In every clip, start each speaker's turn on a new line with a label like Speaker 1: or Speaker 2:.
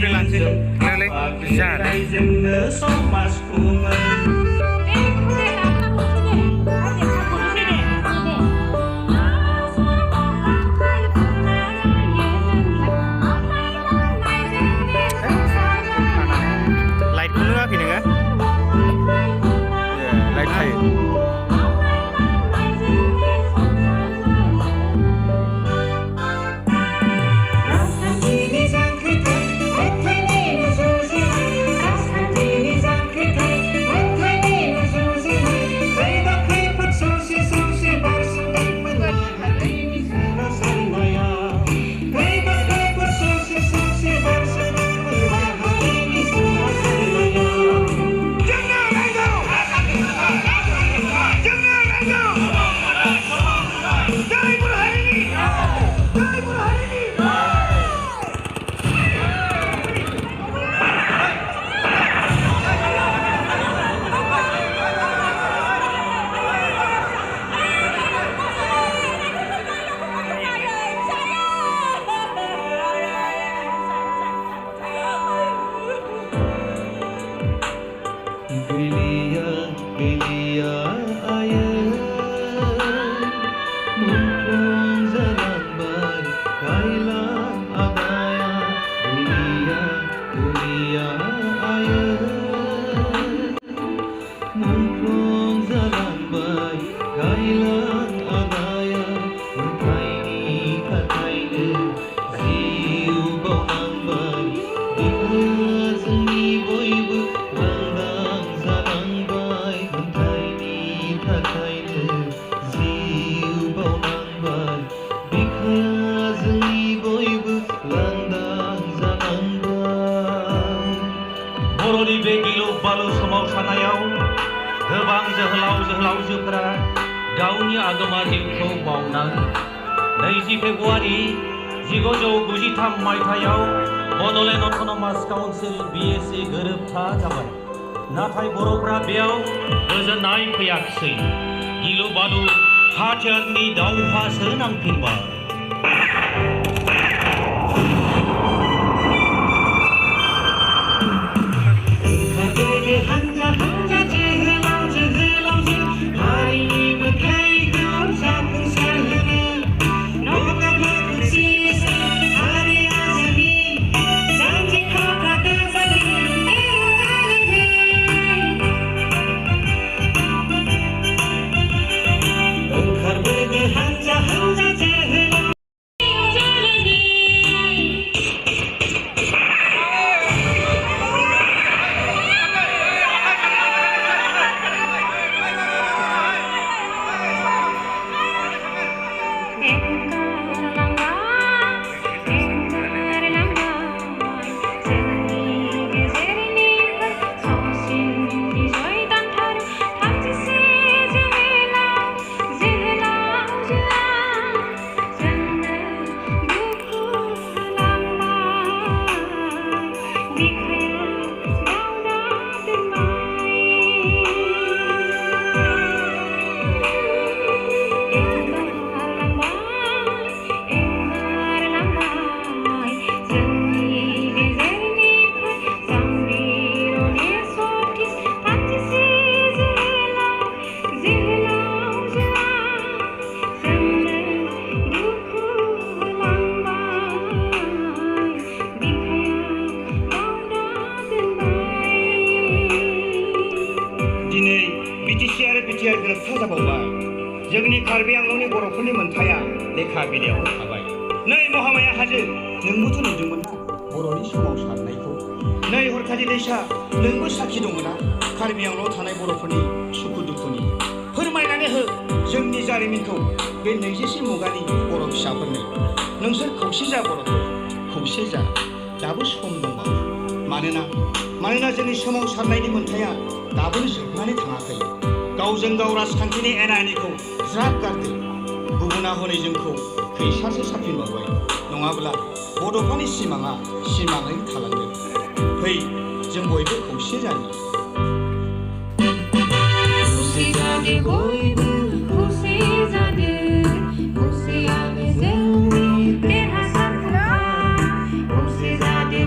Speaker 1: langsung light kuno apa ini kan? Light kayu.
Speaker 2: बर'नि बे गिलु बालु सोमावसारनायाव गोबां जोहोलावजोफोरा गावनि आगोमा जिउखौ बावना 20 फेब्रुवारि 1993 मायथाइयाव बड'लेण्ड अट'नमास काउन्सिल BSC गोरोबथा जाबाय। नाथाय बर'फ्रा बेयाव गोजोननाय फैयाखिसै। गिलु बालु हाथियारनि दावहासो नांफिनबाय।
Speaker 3: गोरोबथा जाबावबाय। जोंनि कार्बि आंलंनि बर'फोरनि मोनथाया लेखा बिलाइयाव थाबाय। नै महामाया हाजो, नोंबोथ' नुदोंमोन ना बर'नि सोमावसारनायखौ? नै हरखारि दैसा, नोंबो साखि दंमोन ना कार्बि आंलंआव थानाय बर'फोरनि सुखु दुखुनि? फोरमायनानै हो जोंनि जारिमिनखौ बे 20 मुगानि बर' फिसाफोरनो। नोंसोर खौसे जा बर'फोर, खौसे जा। दाबो सम दंबावो। मानोना जोंनि सोमावसारनायनि मोनथाया दाबो जोबनानै थाङाखै। गावजों गाव राजखान्थिनि एना एनिखौ ज्राब गारदो। गुबुना हनै जोंखौ खैसारसो साफिनबावबाय। नङाब्ला बड'फानि सिमाङैनो थालांदों। फै जों बयबो खौसे जानि।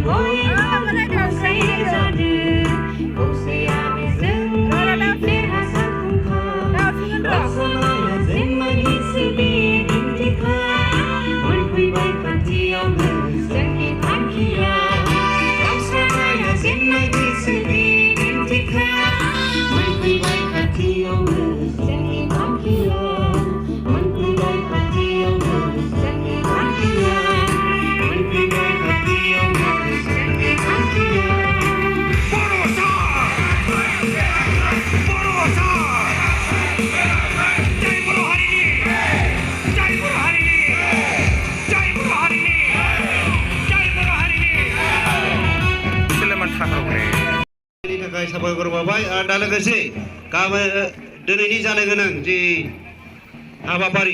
Speaker 4: Boy नि थाखाय साबायखर बावबाय आरो दा लोगोसे गाबोन दिनैनि जानो गोनां जि हाबाफारि